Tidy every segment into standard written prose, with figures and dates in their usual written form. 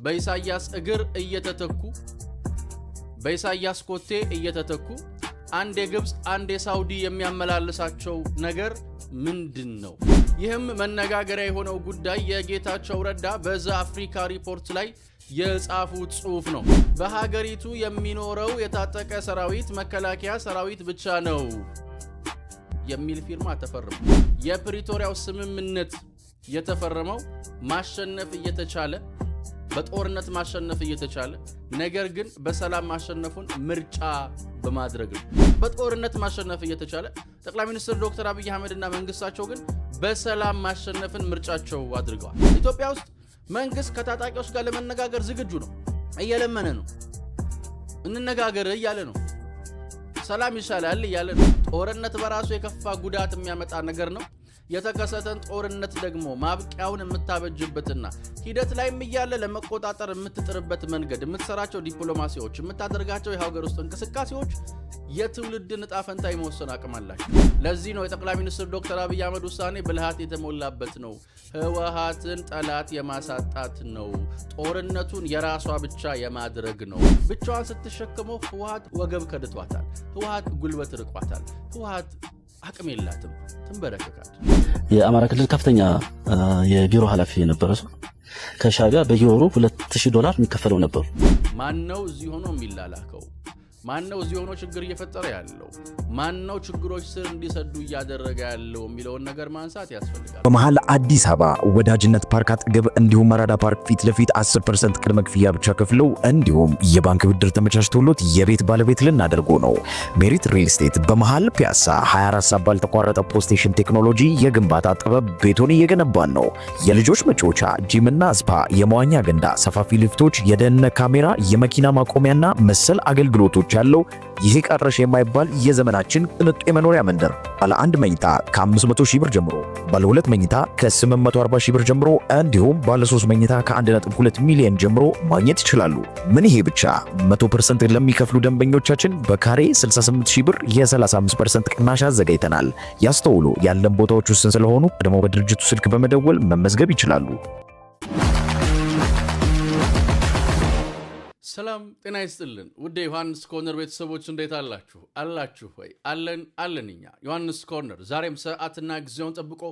በኢሳያስ እግር እየተተኩ በኢሳያስ ኮቴ እየተተኩ አንድ የግብጽ አንድ የሳውዲ የሚያመላልሳቸው ነገር ምንድነው? ይህም መነጋገሪያ የሆነው ጉዳይ የጌታቸው ረዳ በዛ አፍሪካ ሪፖርት ላይ የጻፉት ጽሑፍ ነው። በሀገሪቱ የሚኖረው የታጠቀ ሰራዊት መከላከያ ሰራዊት ብቻ ነው የሚል ፊርማ ተፈርሞ የፕሪቶሪያው ስምምነት የተፈረመው ማሸነፍ እየተቻለ በጦርነት ማሸነፍ እየተቻለ ነገር ግን በሰላም ማሸነፉን ምርጫ በማድረግ ነው። በጦርነት ማሸነፍ እየተቻለ ጠቅላይ ሚኒስትር ዶክተር አብይ አህመድ እና መንግስታቸው ግን በሰላም ማሸነፍን ምርጫቸው አድርገዋል። ኢትዮጵያ ውስጥ መንግስት ከታጣቂዎች ጋር ለመነጋገር ዝግጁ ነው፣ እየለመነ ነው፣ እንነጋገር እያለ ነው፣ ሰላም ይሻላል እያለ ነው። ጦርነት በራሱ የከፋ ጉዳት የሚያመጣ ነገር ነው። የተከሰተን ጦርነት ደግሞ ማብቂያውን የምታበጅበትና ሂደት ላይም እያለ ለመቆጣጠር የምትጥርበት መንገድ፣ የምትሰራቸው ዲፕሎማሲዎች፣ የምታደርጋቸው የሀገር ውስጥ እንቅስቃሴዎች የትውልድን ዕጣ ፈንታ የመወሰን አቅም አላቸው። ለዚህ ነው የጠቅላይ ሚኒስትር ዶክተር አብይ አህመድ ውሳኔ ብልሃት የተሞላበት ነው። ህወሓትን ጠላት የማሳጣት ነው። ጦርነቱን የራሷ ብቻ የማድረግ ነው። ብቻዋን ስትሸከመው ህወሓት ወገብ ከድቷታል። ህወሓት ጉልበት ርቋታል። ህወሓት አቅም የላትም፣ ትንበረከካለች። የአማራ ክልል ከፍተኛ የቢሮ ኃላፊ የነበረ ሰው ከሻዕቢያ በየወሩ $2000 የሚከፈለው ነበር። ማን ነው እዚህ ሆኖ የሚላላከው? ማን ነው እዚህ ሆኖ ችግር እየፈጠረ ያለው? ማን ነው ችግሮች ስር እንዲሰዱ እያደረገ ያለው የሚለውን ነገር ማንሳት ያስፈልጋል። በመሃል አዲስ አበባ ወዳጅነት ፓርክ አጠገብ እንዲሁም መራዳ ፓርክ ፊት ለፊት 10% ቅድመ ክፍያ ብቻ ከፍለው እንዲሁም የባንክ ብድር ተመቻችቶሎት የቤት ባለቤት ልናደርጉ ነው። ሜሪት ሪል ስቴት በመሃል ፒያሳ 24 ሰዓት ባልተቋረጠ ፖስቴሽን ቴክኖሎጂ የግንባታ ጥበብ ቤቶን እየገነባን ነው። የልጆች መጫወቻ፣ ጂምና ስፓ፣ የመዋኛ ገንዳ፣ ሰፋፊ ሊፍቶች፣ የደህንነት ካሜራ፣ የመኪና ማቆሚያና መሰል አገልግሎቶች ያለው ይሄ ቀረሽ የማይባል የዘመናችን ቅንጡ የመኖሪያ መንደር ባለ 1 መኝታ ከ500,000 ብር ጀምሮ፣ ባለ 2 መኝታ ከ840,000 ብር ጀምሮ እንዲሁም ባለ 3 መኝታ ከ1.2 ሚሊዮን ጀምሮ ማግኘት ይችላሉ። ምን ይሄ ብቻ 100% ለሚከፍሉ ደንበኞቻችን በካሬ 68,000 ብር የ35% ቅናሽ አዘጋጅተናል። ያስተውሉ፣ ያለን ቦታዎች ውስን ስለሆኑ ቀድሞ በድርጅቱ ስልክ በመደወል መመዝገብ ይችላሉ። ሰላም ጤና ይስጥልን ውድ ዮሐንስ ኮርነር ቤተሰቦች እንዴት አላችሁ? አላችሁ ወይ? አለን እኛ ዮሐንስ ኮርነር ዛሬም ሰዓትና ጊዜውን ጠብቆ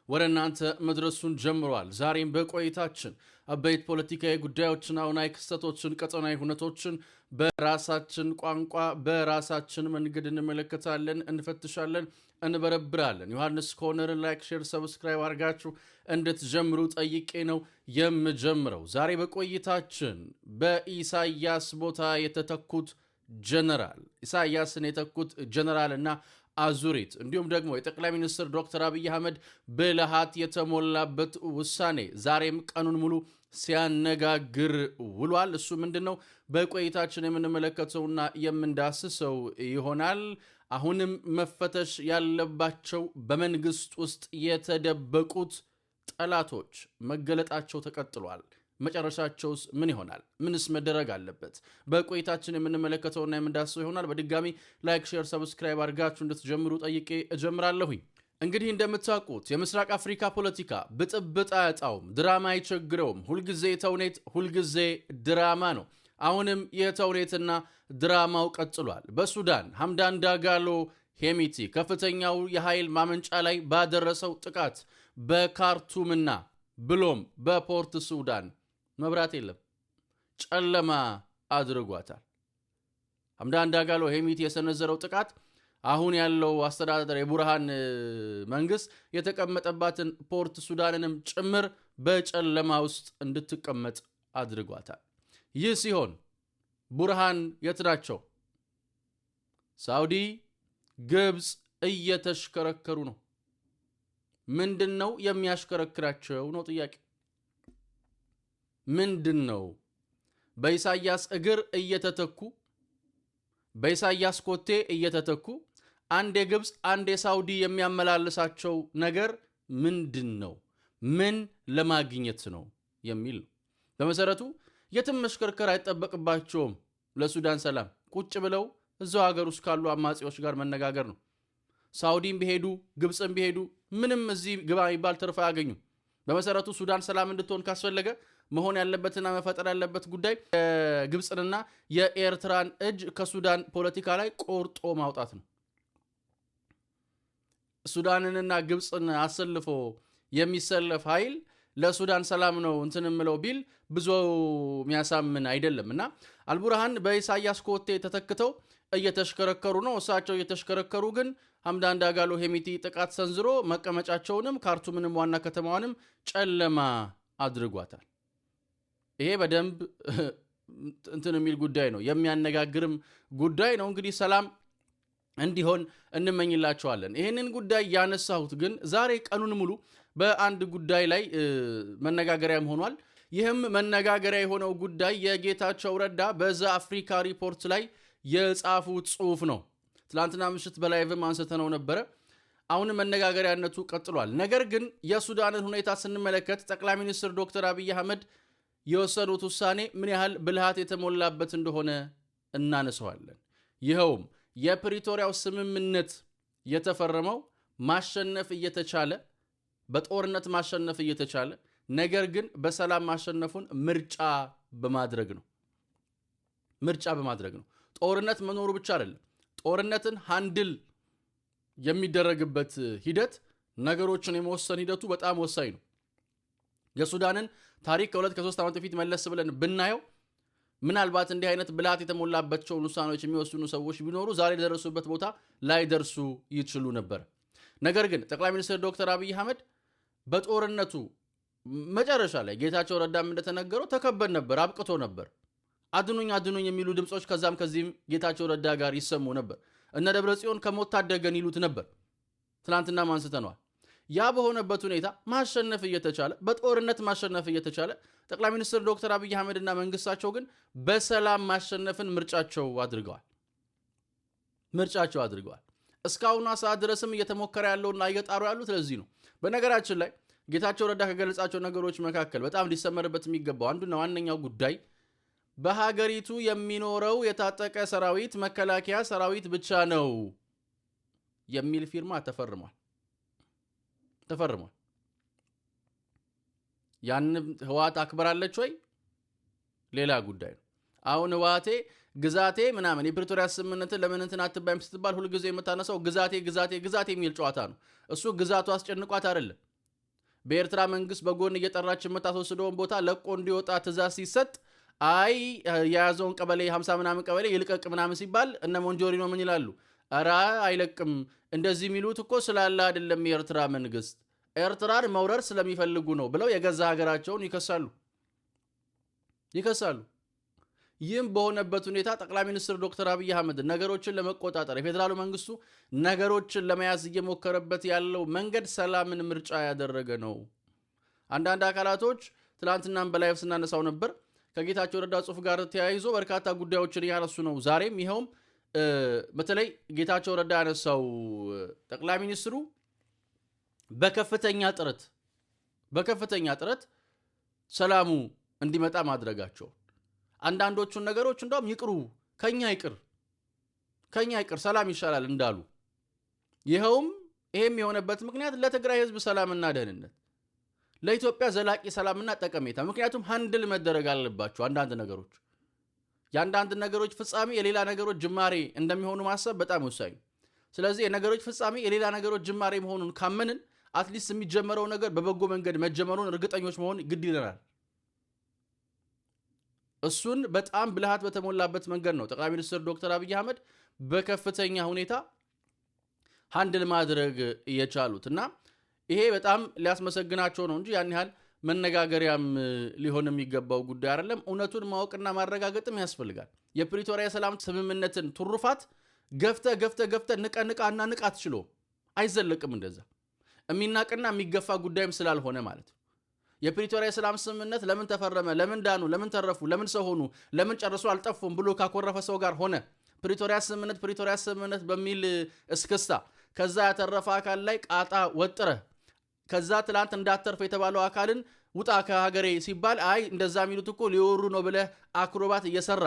ወደ እናንተ መድረሱን ጀምሯል። ዛሬም በቆይታችን አበይት ፖለቲካዊ ጉዳዮችን፣ አሁናዊ ክስተቶችን፣ ቀጠናዊ ሁነቶችን በራሳችን ቋንቋ በራሳችን መንገድ እንመለከታለን፣ እንፈትሻለን፣ እንበረብራለን። ዮሐንስ ኮርነርን ላይክ፣ ሼር፣ ሰብስክራይብ አድርጋችሁ እንድትጀምሩ ጠይቄ ነው የምጀምረው። ዛሬ በቆይታችን በኢሳያስ ቦታ የተተኩት ጀነራል ኢሳያስን የተኩት ጀነራል እና አዙሪት እንዲሁም ደግሞ የጠቅላይ ሚኒስትር ዶክተር አብይ አህመድ ብልሃት የተሞላበት ውሳኔ ዛሬም ቀኑን ሙሉ ሲያነጋግር ውሏል። እሱ ምንድነው? በቆይታችን የምንመለከተውና የምንዳስሰው ይሆናል። አሁንም መፈተሽ ያለባቸው በመንግስት ውስጥ የተደበቁት ጠላቶች መገለጣቸው ተቀጥሏል። መጨረሻቸውስ ምን ይሆናል? ምንስ መደረግ አለበት? በቆይታችን የምንመለከተውና የምንዳስሰው ይሆናል። በድጋሚ ላይክ፣ ሼር፣ ሰብስክራይብ አድርጋችሁ እንድትጀምሩ ጠይቄ እጀምራለሁኝ። እንግዲህ እንደምታውቁት የምስራቅ አፍሪካ ፖለቲካ ብጥብጥ አያጣውም፣ ድራማ አይቸግረውም። ሁልጊዜ ተውኔት፣ ሁልጊዜ ድራማ ነው። አሁንም የተውኔትና ድራማው ቀጥሏል። በሱዳን ሐምዳን ዳጋሎ ሄሚቲ ከፍተኛው የኃይል ማመንጫ ላይ ባደረሰው ጥቃት በካርቱምና ብሎም በፖርት ሱዳን መብራት የለም፣ ጨለማ አድርጓታል። ሐምዳን ዳጋሎ ሄሚቲ የሰነዘረው ጥቃት አሁን ያለው አስተዳደር የቡርሃን መንግስት የተቀመጠባትን ፖርት ሱዳንንም ጭምር በጨለማ ውስጥ እንድትቀመጥ አድርጓታል። ይህ ሲሆን ቡርሃን የት ናቸው? ሳውዲ፣ ግብጽ እየተሽከረከሩ ነው። ምንድነው የሚያሽከረክራቸው ነው ጥያቄ። ምንድነው? በኢሳያስ እግር እየተተኩ በኢሳያስ ኮቴ እየተተኩ አንድ የግብጽ አንድ የሳውዲ የሚያመላልሳቸው ነገር ምንድነው? ምን ለማግኘት ነው የሚል ነው። በመሰረቱ የትም መሽከርከር አይጠበቅባቸውም። ለሱዳን ሰላም ቁጭ ብለው እዛው ሀገር ውስጥ ካሉ አማጺዎች ጋር መነጋገር ነው። ሳውዲም ቢሄዱ ግብጽም ቢሄዱ ምንም እዚህ ግባ የሚባል ትርፍ አያገኙም። በመሰረቱ ሱዳን ሰላም እንድትሆን ካስፈለገ መሆን ያለበትና መፈጠር ያለበት ጉዳይ ግብጽንና የኤርትራን እጅ ከሱዳን ፖለቲካ ላይ ቆርጦ ማውጣት ነው። ሱዳንንና ግብጽን አሰልፎ የሚሰለፍ ኃይል ለሱዳን ሰላም ነው እንትንምለው ቢል ብዙ የሚያሳምን አይደለምና አልቡርሃን በኢሳያስ ኮቴ ተተክተው እየተሽከረከሩ ነው። እሳቸው እየተሽከረከሩ ግን ሐምዳን ዳጋሎ ሄሚቲ ጥቃት ሰንዝሮ መቀመጫቸውንም ካርቱምንም ዋና ከተማዋንም ጨለማ አድርጓታል። ይሄ በደንብ እንትን የሚል ጉዳይ ነው፣ የሚያነጋግርም ጉዳይ ነው። እንግዲህ ሰላም እንዲሆን እንመኝላቸዋለን። ይህንን ጉዳይ ያነሳሁት ግን ዛሬ ቀኑን ሙሉ በአንድ ጉዳይ ላይ መነጋገሪያም ሆኗል። ይህም መነጋገሪያ የሆነው ጉዳይ የጌታቸው ረዳ በዛ አፍሪካ ሪፖርት ላይ የጻፉት ጽሑፍ ነው። ትላንትና ምሽት በላይቭም አንስተነው ነበረ። አሁንም መነጋገሪያነቱ ቀጥሏል። ነገር ግን የሱዳንን ሁኔታ ስንመለከት ጠቅላይ ሚኒስትር ዶክተር አብይ አህመድ የወሰኑት ውሳኔ ምን ያህል ብልሃት የተሞላበት እንደሆነ እናነሳዋለን። ይኸውም የፕሪቶሪያው ስምምነት የተፈረመው ማሸነፍ እየተቻለ በጦርነት ማሸነፍ እየተቻለ ነገር ግን በሰላም ማሸነፉን ምርጫ በማድረግ ነው። ጦርነት መኖሩ ብቻ አይደለም። ጦርነትን ሃንድል የሚደረግበት ሂደት ነገሮችን የመወሰን ሂደቱ በጣም ወሳኝ ነው። የሱዳንን ታሪክ ከ2-3 ዓመት በፊት መለስ ብለን ብናየው ምናልባት እንዲህ አይነት ብልሃት የተሞላባቸውን ውሳኔዎች የሚወስኑ ሰዎች ቢኖሩ ዛሬ የደረሱበት ቦታ ላይ ደርሱ ይችሉ ነበር። ነገር ግን ጠቅላይ ሚኒስትር ዶክተር አብይ አህመድ በጦርነቱ መጨረሻ ላይ ጌታቸው ረዳም እንደተነገረው ተከበን ነበር፣ አብቅቶ ነበር። አድኑኝ የሚሉ ድምጾች ከዛም ከዚህም ጌታቸው ረዳ ጋር ይሰሙ ነበር። እነ ደብረጽዮን ከሞት ታደገን ይሉት ነበር። ትናንትና ማንስተነዋል። ያ በሆነበት ሁኔታ ማሸነፍ እየተቻለ በጦርነት ማሸነፍ እየተቻለ ጠቅላይ ሚኒስትር ዶክተር አብይ አህመድና መንግስታቸው ግን በሰላም ማሸነፍን ምርጫቸው አድርገዋል። እስካሁኗ ሰዓት ድረስም እየተሞከረ ያለውና እየጣሩ ያሉት ለዚህ ነው። በነገራችን ላይ ጌታቸው ረዳ ከገለጻቸው ነገሮች መካከል በጣም ሊሰመርበት የሚገባው አንዱና ዋነኛው ጉዳይ በሀገሪቱ የሚኖረው የታጠቀ ሰራዊት መከላከያ ሰራዊት ብቻ ነው የሚል ፊርማ ተፈርሟል። ያን ህወሓት አክብራለች ወይ ሌላ ጉዳይ ነው። አሁን ህወሓቴ ግዛቴ ምናምን የፕሪቶሪያ ስምምነትን ለምን እንትን አትባይም ስትባል ሁሉ ጊዜ የምታነሳው ግዛቴ የሚል ጨዋታ ነው። እሱ ግዛቱ አስጨንቋት አይደለም። በኤርትራ መንግስት በጎን እየጠራች የምታስወስደውን ቦታ ለቆ እንዲወጣ ትእዛዝ ሲሰጥ አይ የያዘውን ቀበሌ 50 ምናምን ቀበሌ ይልቀቅ ምናምን ሲባል እነ ሞንጆሪኖ ምን ይላሉ? ኧረ አይለቅም። እንደዚህ የሚሉት እኮ ስላለ አይደለም የኤርትራ መንግስት ኤርትራን መውረር ስለሚፈልጉ ነው ብለው የገዛ ሀገራቸውን ይከሳሉ። ይህም በሆነበት ሁኔታ ጠቅላይ ሚኒስትር ዶክተር አብይ አህመድ ነገሮችን ለመቆጣጠር የፌዴራሉ መንግስቱ ነገሮችን ለመያዝ እየሞከረበት ያለው መንገድ ሰላምን ምርጫ ያደረገ ነው። አንዳንድ አካላቶች ትላንትናም በላይቭ ስናነሳው ነበር ከጌታቸው ረዳ ጽሑፍ ጋር ተያይዞ በርካታ ጉዳዮችን እያነሱ ነው። ዛሬም ይኸውም በተለይ ጌታቸው ረዳ ያነሳው ጠቅላይ ሚኒስትሩ በከፍተኛ ጥረት ሰላሙ እንዲመጣ ማድረጋቸው አንዳንዶቹን ነገሮች እንደውም ይቅሩ ከኛ ይቅር ሰላም ይሻላል እንዳሉ ይሄም የሆነበት ምክንያት ለትግራይ ህዝብ ሰላምና ደህንነት ለኢትዮጵያ ዘላቂ ሰላምና ጠቀሜታ ምክንያቱም ሃንድል መደረግ አለባቸው የአንዳንድ ነገሮች ፍጻሜ የሌላ ነገሮች ጅማሬ እንደሚሆኑ ማሰብ በጣም ወሳኝ። ስለዚህ የነገሮች ፍጻሜ የሌላ ነገሮች ጅማሬ መሆኑን ካመንን አትሊስት የሚጀመረው ነገር በበጎ መንገድ መጀመሩን እርግጠኞች መሆን ግድ ይለናል። እሱን በጣም ብልሃት በተሞላበት መንገድ ነው ጠቅላይ ሚኒስትር ዶክተር አብይ አህመድ በከፍተኛ ሁኔታ ሃንድል ማድረግ የቻሉትና ይሄ በጣም ሊያስመሰግናቸው ነው እንጂ ያን ያህል መነጋገሪያም ሊሆን የሚገባው ጉዳይ አይደለም። እውነቱን ማወቅና ማረጋገጥም ያስፈልጋል። የፕሪቶሪያ ሰላም ስምምነትን ትሩፋት ገፍተ ንቃና ንቃት ችሎ አይዘለቅም። እንደዛ የሚናቅና የሚገፋ ጉዳይም ስላልሆነ ማለት ነው። የፕሪቶሪያ ሰላም ስምምነት ለምን ተፈረመ፣ ለምን ዳኑ፣ ለምን ተረፉ፣ ለምን ሰው ሆኑ፣ ለምን ጨርሶ አልጠፉም ብሎ ካኮረፈ ሰው ጋር ሆነ ፕሪቶሪያ ስምምነት በሚል እስክስታ ከዛ ያተረፈ አካል ላይ ቃጣ ወጥረ ከዛ ትላንት እንዳተርፍ የተባለው አካልን ውጣ ከሀገሬ ሲባል አይ እንደዛ የሚሉት እኮ ሊወሩ ነው ብለህ አክሮባት እየሰራ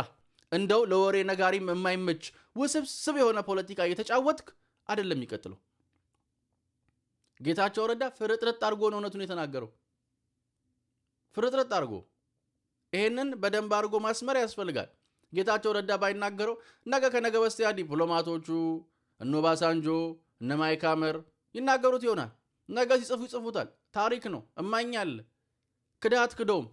እንደው ለወሬ ነጋሪም የማይመች ውስብስብ የሆነ ፖለቲካ እየተጫወትክ አይደለም የሚቀጥለው። ጌታቸው ረዳ ፍርጥርጥ አድርጎ ነው እውነቱን የተናገረው። ፍርጥርጥ አድርጎ ይሄንን በደንብ አድርጎ ማስመር ያስፈልጋል። ጌታቸው ረዳ ባይናገረው ነገ ከነገ በስቲያ ዲፕሎማቶቹ እነ ባሳንጆ እነ ማይክ ሐመር ይናገሩት ይሆናል። ነገ ሲጽፉ ይጽፉታል። ታሪክ ነው። እማኛል ክዳት ክዶም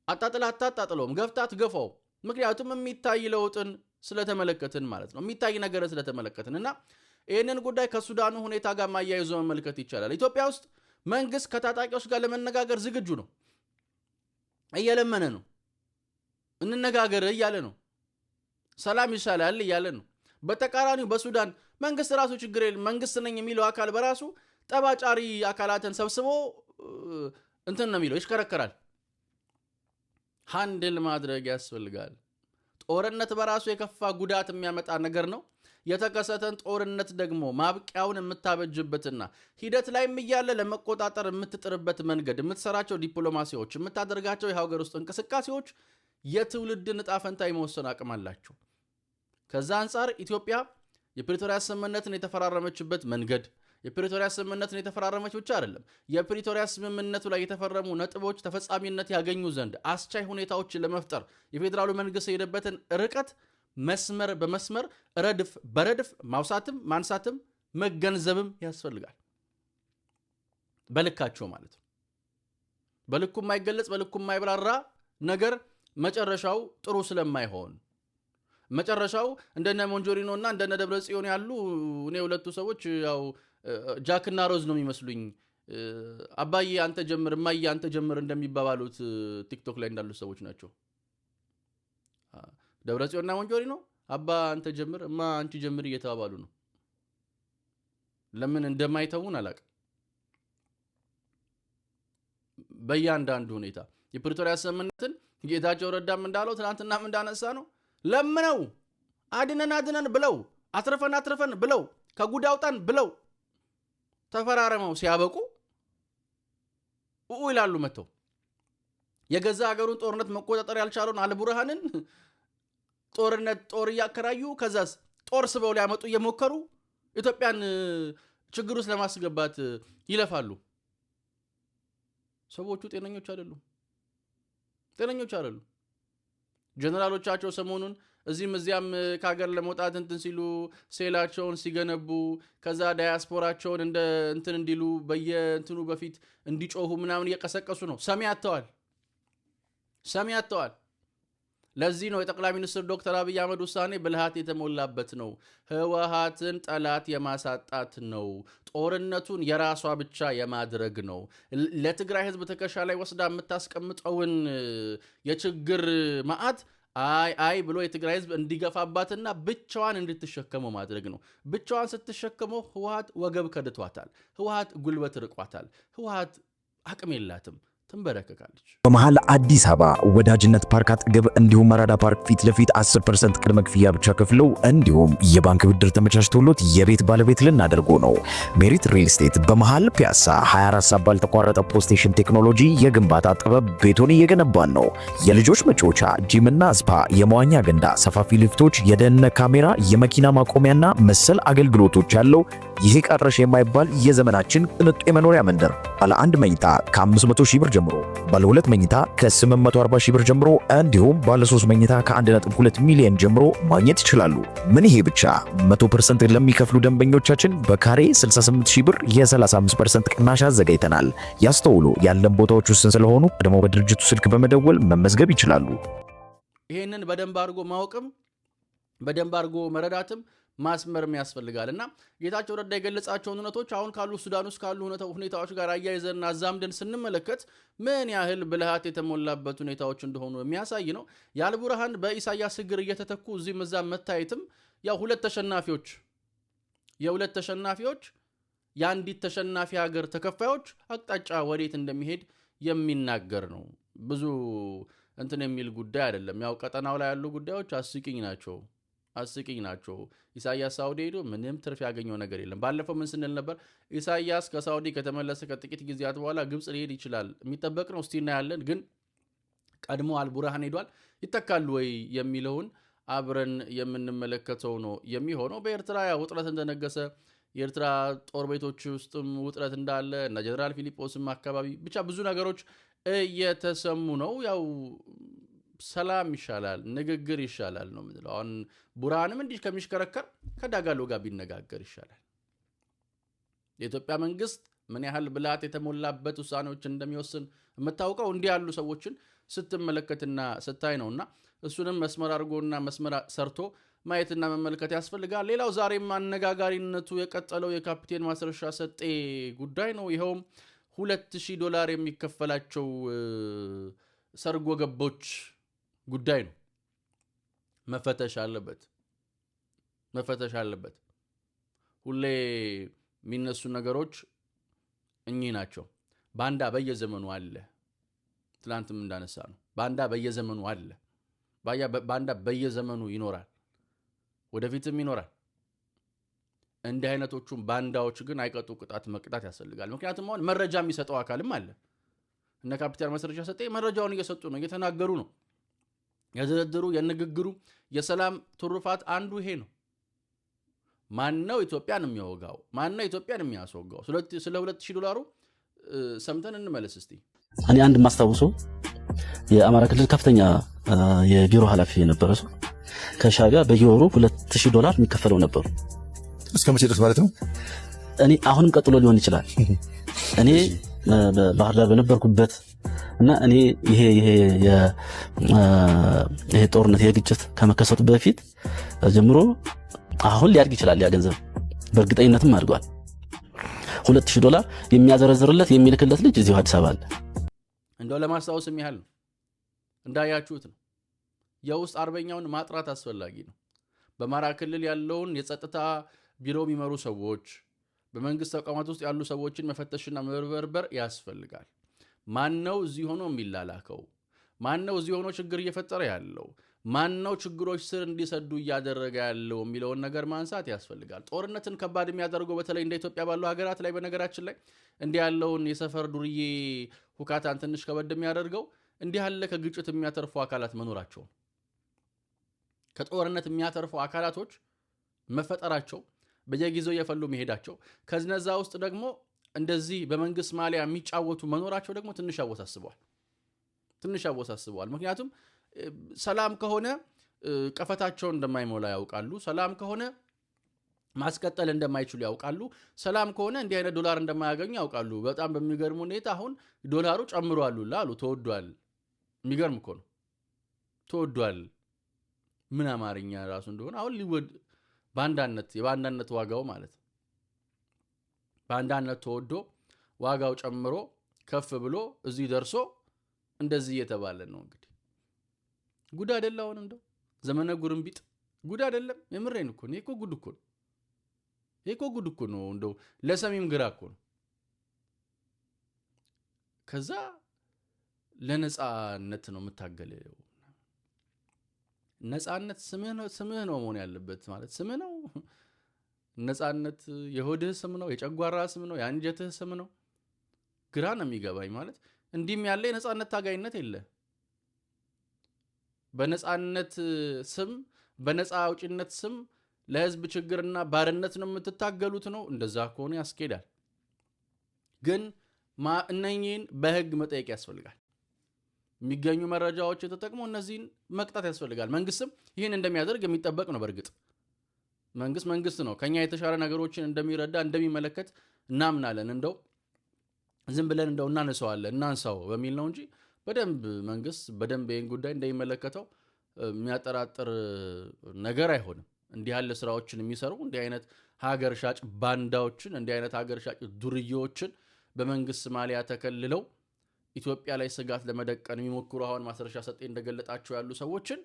አጣጥላት አጣጥሎም ገፍታት ገፋው። ምክንያቱም የሚታይ ለውጥን ስለተመለከትን ማለት ነው። የሚታይ ነገር ስለተመለከትን እና ይህንን ጉዳይ ከሱዳኑ ሁኔታ ጋር ማያይዞ መመልከት ይቻላል። ኢትዮጵያ ውስጥ መንግስት ከታጣቂዎች ጋር ለመነጋገር ዝግጁ ነው። እየለመነ ነው። እንነጋገር እያለ ነው። ሰላም ይሻላል እያለ ነው። በተቃራኒው በሱዳን መንግስት ራሱ ችግር የለም መንግስት ነኝ የሚለው አካል በራሱ ጠባጫሪ አካላትን ሰብስቦ እንትን ነው የሚለው ይሽከረከራል። ሃንድል ማድረግ ያስፈልጋል። ጦርነት በራሱ የከፋ ጉዳት የሚያመጣ ነገር ነው። የተከሰተን ጦርነት ደግሞ ማብቂያውን የምታበጅበትና ሂደት ላይም እያለ ለመቆጣጠር የምትጥርበት መንገድ፣ የምትሰራቸው ዲፕሎማሲዎች፣ የምታደርጋቸው የሀገር ውስጥ እንቅስቃሴዎች የትውልድን ዕጣ ፈንታ የመወሰን አቅም አላቸው። ከዛ አንጻር ኢትዮጵያ የፕሪቶሪያ ስምምነትን የተፈራረመችበት መንገድ የፕሪቶሪያ ስምምነትን የተፈራረመች ብቻ አይደለም፣ የፕሪቶሪያ ስምምነቱ ላይ የተፈረሙ ነጥቦች ተፈጻሚነት ያገኙ ዘንድ አስቻይ ሁኔታዎችን ለመፍጠር የፌዴራሉ መንግስት የሄደበትን ርቀት መስመር በመስመር ረድፍ በረድፍ ማውሳትም ማንሳትም መገንዘብም ያስፈልጋል። በልካቸው ማለት ነው። በልኩ የማይገለጽ በልኩ የማይብራራ ነገር መጨረሻው ጥሩ ስለማይሆን መጨረሻው እንደነ ሞንጆሪኖ እና እንደነ ደብረጽዮን ያሉ እኔ ሁለቱ ሰዎች ያው ጃክና ሮዝ ነው የሚመስሉኝ። አባዬ አንተ ጀምር እማዬ አንተ ጀምር እንደሚባባሉት ቲክቶክ ላይ እንዳሉ ሰዎች ናቸው። ደብረጽዮንና ሞንጆሪኖ አባ አንተ ጀምር እማ አንቺ ጀምር እየተባባሉ ነው። ለምን እንደማይተውን አላውቅም። በእያንዳንዱ ሁኔታ የፕሪቶሪያ ስምምነትን ጌታቸው ረዳም እንዳለው ትናንትናም እንዳነሳ ነው ለምነው አድነን ብለው አትርፈን ብለው ከጉዳውጣን ብለው ተፈራረመው ሲያበቁ ይላሉ መተው የገዛ ሀገሩን ጦርነት መቆጣጠር ያልቻለውን አልቡርሃንን ጦር ያከራዩ ከዛስ ጦር ስበው ሊያመጡ እየሞከሩ ኢትዮጵያን ችግር ውስጥ ለማስገባት ይለፋሉ። ሰዎቹ ጤነኞች አይደሉም። ጀነራሎቻቸው ሰሞኑን እዚህም እዚያም ከሀገር ለመውጣት እንትን ሲሉ ሴላቸውን ሲገነቡ ከዛ ዳያስፖራቸውን እንደ እንትን እንዲሉ በየእንትኑ በፊት እንዲጮሁ ምናምን እየቀሰቀሱ ነው። ሰሚ አጥተዋል። ለዚህ ነው የጠቅላይ ሚኒስትር ዶክተር አብይ አህመድ ውሳኔ ብልሃት የተሞላበት ነው። ህወሓትን ጠላት የማሳጣት ነው። ጦርነቱን የራሷ ብቻ የማድረግ ነው። ለትግራይ ህዝብ ትከሻ ላይ ወስዳ የምታስቀምጠውን የችግር ማዕት አይ ብሎ የትግራይ ህዝብ እንዲገፋባትና ብቻዋን እንድትሸከመው ማድረግ ነው። ብቻዋን ስትሸከመው ህወሓት ወገብ ከድቷታል። ህወሓት ጉልበት ርቋታል። ህወሓት አቅም የላትም። ትንበረከካለች። በመሃል አዲስ አበባ ወዳጅነት ፓርክ አጠገብ እንዲሁም መራዳ ፓርክ ፊት ለፊት 10% ቅድመ ክፍያ ብቻ ከፍለው እንዲሁም የባንክ ብድር ተመቻችቶሎት የቤት ባለቤት ልናደርጉ ነው። ሜሪት ሪል ስቴት በመሃል ፒያሳ 24 ሰዓት ባልተቋረጠ ፖስቴሽን ቴክኖሎጂ የግንባታ ጥበብ ቤቶን እየገነባን ነው። የልጆች መጫወቻ፣ ጂምና ስፓ፣ የመዋኛ ገንዳ፣ ሰፋፊ ሊፍቶች፣ የደህንነት ካሜራ፣ የመኪና ማቆሚያና መሰል አገልግሎቶች ያለው ይሄ ቀረሽ የማይባል የዘመናችን ቅንጡ የመኖሪያ መንደር ባለ አንድ መኝታ ከ500 ሺህ ብር ጀምሮ ባለ ሁለት መኝታ ከ840 ሺህ ብር ጀምሮ እንዲሁም ባለ 3 መኝታ ከ1.2 ሚሊዮን ጀምሮ ማግኘት ይችላሉ። ምን ይሄ ብቻ 100% ለሚከፍሉ ደንበኞቻችን በካሬ 68 ሺህ ብር የ35% ቅናሽ አዘጋጅተናል። ያስተውሉ፣ ያለን ቦታዎች ውስን ስለሆኑ ቀድሞ በድርጅቱ ስልክ በመደወል መመዝገብ ይችላሉ። ይሄንን በደንብ አድርጎ ማወቅም በደንብ አድርጎ መረዳትም ማስመርም ያስፈልጋልና ጌታቸው ረዳ የገለጻቸውን እውነቶች አሁን ካሉ ሱዳን ውስጥ ካሉ ሁኔታዎች ጋር አያይዘንና አዛምደን ስንመለከት ምን ያህል ብልሃት የተሞላበት ሁኔታዎች እንደሆኑ የሚያሳይ ነው። የአልቡርሃን በኢሳያስ እግር እየተተኩ እዚህም እዛም መታየትም ያው ሁለት ተሸናፊዎች የአንዲት ተሸናፊ ሀገር ተከፋዮች አቅጣጫ ወዴት እንደሚሄድ የሚናገር ነው። ብዙ እንትን የሚል ጉዳይ አይደለም። ያው ቀጠናው ላይ ያሉ ጉዳዮች አስቂኝ ናቸው። ኢሳያስ ሳውዲ ሄዶ ምንም ትርፍ ያገኘው ነገር የለም። ባለፈው ምን ስንል ነበር? ኢሳያስ ከሳውዲ ከተመለሰ ከጥቂት ጊዜያት በኋላ ግብጽ ሊሄድ ይችላል። የሚጠበቅ ነው። እስቲ እናያለን። ግን ቀድሞ አልቡርሃን ሄዷል። ይተካሉ ወይ የሚለውን አብረን የምንመለከተው ነው የሚሆነው። በኤርትራ ውጥረት እንደነገሰ የኤርትራ ጦር ቤቶች ውስጥም ውጥረት እንዳለ እና ጀነራል ፊሊጶስም አካባቢ ብቻ ብዙ ነገሮች እየተሰሙ ነው። ያው ሰላም ይሻላል፣ ንግግር ይሻላል ነው የምንለው። አሁን ቡራንም እንዲህ ከሚሽከረከር ከዳጋሎ ጋር ቢነጋገር ይሻላል። የኢትዮጵያ መንግስት ምን ያህል ብልሃት የተሞላበት ውሳኔዎችን እንደሚወስን የምታውቀው እንዲህ ያሉ ሰዎችን ስትመለከትና ስታይ ነውና እሱንም መስመር አድርጎና መስመር ሰርቶ ማየትና መመልከት ያስፈልጋል። ሌላው ዛሬም አነጋጋሪነቱ የቀጠለው የካፒቴን ማስረሻ ሰጤ ጉዳይ ነው። ይኸውም $2000 የሚከፈላቸው ሰርጎ ገቦች ጉዳይ ነው። መፈተሽ አለበት። ሁሌ የሚነሱ ነገሮች እኚህ ናቸው። ባንዳ በየዘመኑ አለ። ትላንትም እንዳነሳ ነው። ባንዳ በየዘመኑ አለ። ባንዳ በየዘመኑ ይኖራል፣ ወደፊትም ይኖራል። እንዲህ አይነቶቹም ባንዳዎች ግን አይቀጡ ቅጣት መቅጣት ያስፈልጋል። ምክንያቱም አሁን መረጃ የሚሰጠው አካልም አለ። እነ ካፒቴን ማስረሻ ሰጤ መረጃውን እየሰጡ ነው፣ እየተናገሩ ነው። የድርድሩ የንግግሩ የሰላም ትሩፋት አንዱ ይሄ ነው። ማነው ኢትዮጵያን የሚያወጋው? ማነው ኢትዮጵያን የሚያስወጋው? ስለ $2000 ሰምተን እንመለስ እስቲ። እኔ አንድ ማስታውሰው የአማራ ክልል ከፍተኛ የቢሮ ኃላፊ የነበረ ሰው ከሻቢያ በየወሩ $2000 የሚከፈለው ነበሩ። እስከ መቼ ድረስ ማለት ነው? እኔ አሁንም ቀጥሎ ሊሆን ይችላል። እኔ ባህር ዳር በነበርኩበት እና እኔ ይሄ ጦርነት የግጭት ከመከሰቱ በፊት ጀምሮ አሁን ሊያድግ ይችላል። ያ ገንዘብ በእርግጠኝነትም አድጓል። $2000 የሚያዘረዝርለት የሚልክለት ልጅ እዚሁ አዲስ አበባ አለ። እንደው ለማስታወስ የሚያህል ነው። እንዳያችሁት ነው። የውስጥ አርበኛውን ማጥራት አስፈላጊ ነው። በአማራ ክልል ያለውን የጸጥታ ቢሮ የሚመሩ ሰዎች፣ በመንግስት ተቋማት ውስጥ ያሉ ሰዎችን መፈተሽና መበርበር ያስፈልጋል። ማነው እዚህ ሆኖ የሚላላከው? ማነው እዚህ ሆኖ ችግር እየፈጠረ ያለው? ማነው ችግሮች ስር እንዲሰዱ እያደረገ ያለው የሚለውን ነገር ማንሳት ያስፈልጋል። ጦርነትን ከባድ የሚያደርገው በተለይ እንደ ኢትዮጵያ ባሉ ሀገራት ላይ በነገራችን ላይ እንዲህ ያለውን የሰፈር ዱርዬ ሁካታን ትንሽ ከበድ የሚያደርገው እንዲህ ያለ ከግጭት የሚያተርፉ አካላት መኖራቸው፣ ከጦርነት የሚያተርፉ አካላቶች መፈጠራቸው፣ በየጊዜው እየፈሉ መሄዳቸው፣ ከነዛ ውስጥ ደግሞ እንደዚህ በመንግስት ማሊያ የሚጫወቱ መኖራቸው ደግሞ ትንሽ ያወሳስበዋል። ምክንያቱም ሰላም ከሆነ ቀፈታቸውን እንደማይሞላ ያውቃሉ። ሰላም ከሆነ ማስቀጠል እንደማይችሉ ያውቃሉ። ሰላም ከሆነ እንዲህ አይነት ዶላር እንደማያገኙ ያውቃሉ። በጣም በሚገርም ሁኔታ አሁን ዶላሩ ጨምሯል አሉ፣ ተወዷል። የሚገርም እኮ ነው። ተወዷል ምን አማርኛ ራሱ እንደሆነ አሁን ሊወድ የባንዳነት ዋጋው ማለት ነው። ባንዳነት ተወዶ ዋጋው ጨምሮ ከፍ ብሎ እዚህ ደርሶ እንደዚህ እየተባለ ነው። እንግዲህ ጉድ አይደለ? አሁን እንደው ዘመነ ጉርምቢጥ ጉድ አይደለም? የምሬን እኮ ነው። ይሄ እኮ ጉድ እኮ ነው። እንደው ለሰሚም ግራ እኮ ነው። ከዛ ለነጻነት ነው የምታገለው። ነጻነት ስምህ ነው መሆን ያለበት። ማለት ስምህ ነው ነጻነት። የሆድህ ስም ነው፣ የጨጓራ ስም ነው፣ የአንጀትህ ስም ነው። ግራ ነው የሚገባኝ። ማለት እንዲህም ያለ የነጻነት ታጋይነት የለ። በነጻነት ስም፣ በነጻ አውጭነት ስም ለህዝብ ችግርና ባርነት ነው የምትታገሉት ነው። እንደዛ ከሆነ ያስኬዳል። ግን እነኚህን በህግ መጠየቅ ያስፈልጋል። የሚገኙ መረጃዎች ተጠቅሞ እነዚህን መቅጣት ያስፈልጋል። መንግስትም ይህን እንደሚያደርግ የሚጠበቅ ነው። በእርግጥ መንግስት ነው። ከኛ የተሻለ ነገሮችን እንደሚረዳ እንደሚመለከት እናምናለን። እንደው ዝም ብለን እንደው እናንሳው በሚል ነው እንጂ መንግስት በደንብ ይህን ጉዳይ እንደሚመለከተው የሚያጠራጥር ነገር አይሆንም። እንዲህ ያለ ስራዎችን የሚሰሩ እንዲህ አይነት ሀገር ሻጭ ባንዳዎችን፣ እንዲህ አይነት ሀገር ሻጭ ዱርዬዎችን በመንግስት ማሊያ ተከልለው ኢትዮጵያ ላይ ስጋት ለመደቀን የሚሞክሩ አሁን ማስረሻ ሰጤ እንደገለጣቸው ያሉ ሰዎችን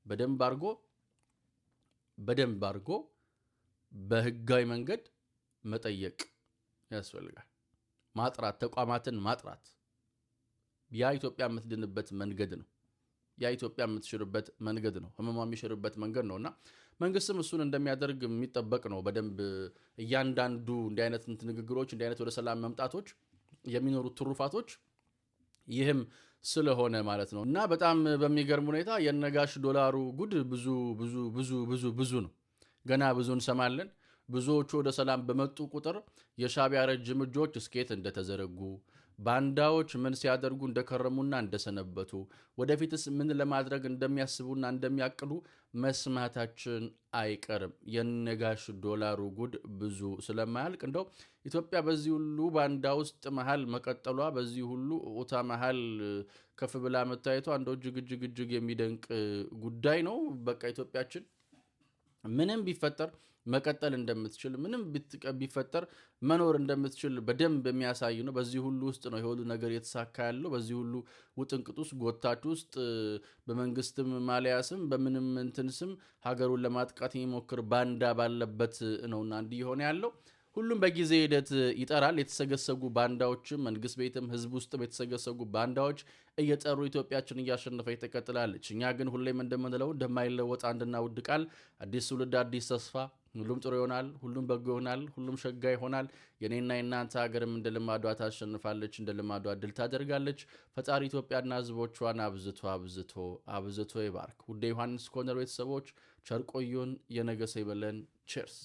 በደንብ አድርጎ በህጋዊ መንገድ መጠየቅ ያስፈልጋል። ተቋማትን ማጥራት ያ ኢትዮጵያ የምትድንበት መንገድ ነው። ያ ኢትዮጵያ የምትሽርበት መንገድ ነው። ህመሟ የሚሽርበት መንገድ ነውና መንግስትም እሱን እንደሚያደርግ የሚጠበቅ ነው። በደንብ እያንዳንዱ እንዲህ አይነት ንግግሮች፣ እንዲህ አይነት ወደ ሰላም መምጣቶች የሚኖሩ ትሩፋቶች ይህም ስለሆነ ማለት ነው። እና በጣም በሚገርም ሁኔታ የነጋሽ ዶላሩ ጉድ ብዙ ነው። ገና ብዙ እንሰማለን። ብዙዎቹ ወደ ሰላም በመጡ ቁጥር የሻቢያ ረጅም እጆች እስኬት እንደተዘረጉ፣ ባንዳዎች ምን ሲያደርጉ እንደከረሙና እንደሰነበቱ ወደፊትስ ምን ለማድረግ እንደሚያስቡና እንደሚያቅዱ መስማታችን አይቀርም። የነጋሽ ዶላሩ ጉድ ብዙ ስለማያልቅ እንደው ኢትዮጵያ በዚህ ሁሉ ባንዳ ውስጥ መሃል መቀጠሏ በዚህ ሁሉ ኦታ መሃል ከፍ ብላ መታየቷ እንደው እጅግ የሚደንቅ ጉዳይ ነው። በቃ ኢትዮጵያችን ምንም ቢፈጠር መቀጠል እንደምትችል ምንም ቢፈጠር መኖር እንደምትችል በደንብ የሚያሳይ ነው። በዚህ ሁሉ ውስጥ ነው የሁሉ ነገር የተሳካ ያለው። በዚህ ሁሉ ውጥንቅጥ ውስጥ ጎታች ውስጥ በመንግስትም ማሊያ ስም በምንም እንትን ስም ሀገሩን ለማጥቃት የሚሞክር ባንዳ ባለበት ነውና እንዲህ የሆነ ያለው። ሁሉም በጊዜ ሂደት ይጠራል። የተሰገሰጉ ባንዳዎችም መንግስት ቤትም ህዝብ ውስጥም የተሰገሰጉ ባንዳዎች እየጠሩ ኢትዮጵያችን እያሸነፈች ትቀጥላለች። እኛ ግን ሁሌም እንደምንለው እንደማይለወጥ አንድና ውድ ቃል አዲስ ትውልድ አዲስ ተስፋ፣ ሁሉም ጥሩ ይሆናል፣ ሁሉም በጎ ይሆናል፣ ሁሉም ሸጋ ይሆናል። የኔና የናንተ ሀገርም እንደ ልማዷ ታሸንፋለች፣ እንደ ልማዷ ድል ታደርጋለች። ፈጣሪ ኢትዮጵያና ህዝቦቿን አብዝቶ ይባርክ። ውድ ዮሐንስ ኮርነር ቤተሰቦች ቸር ቆዩን። የነገ ሰው ይበለን። ቼርስ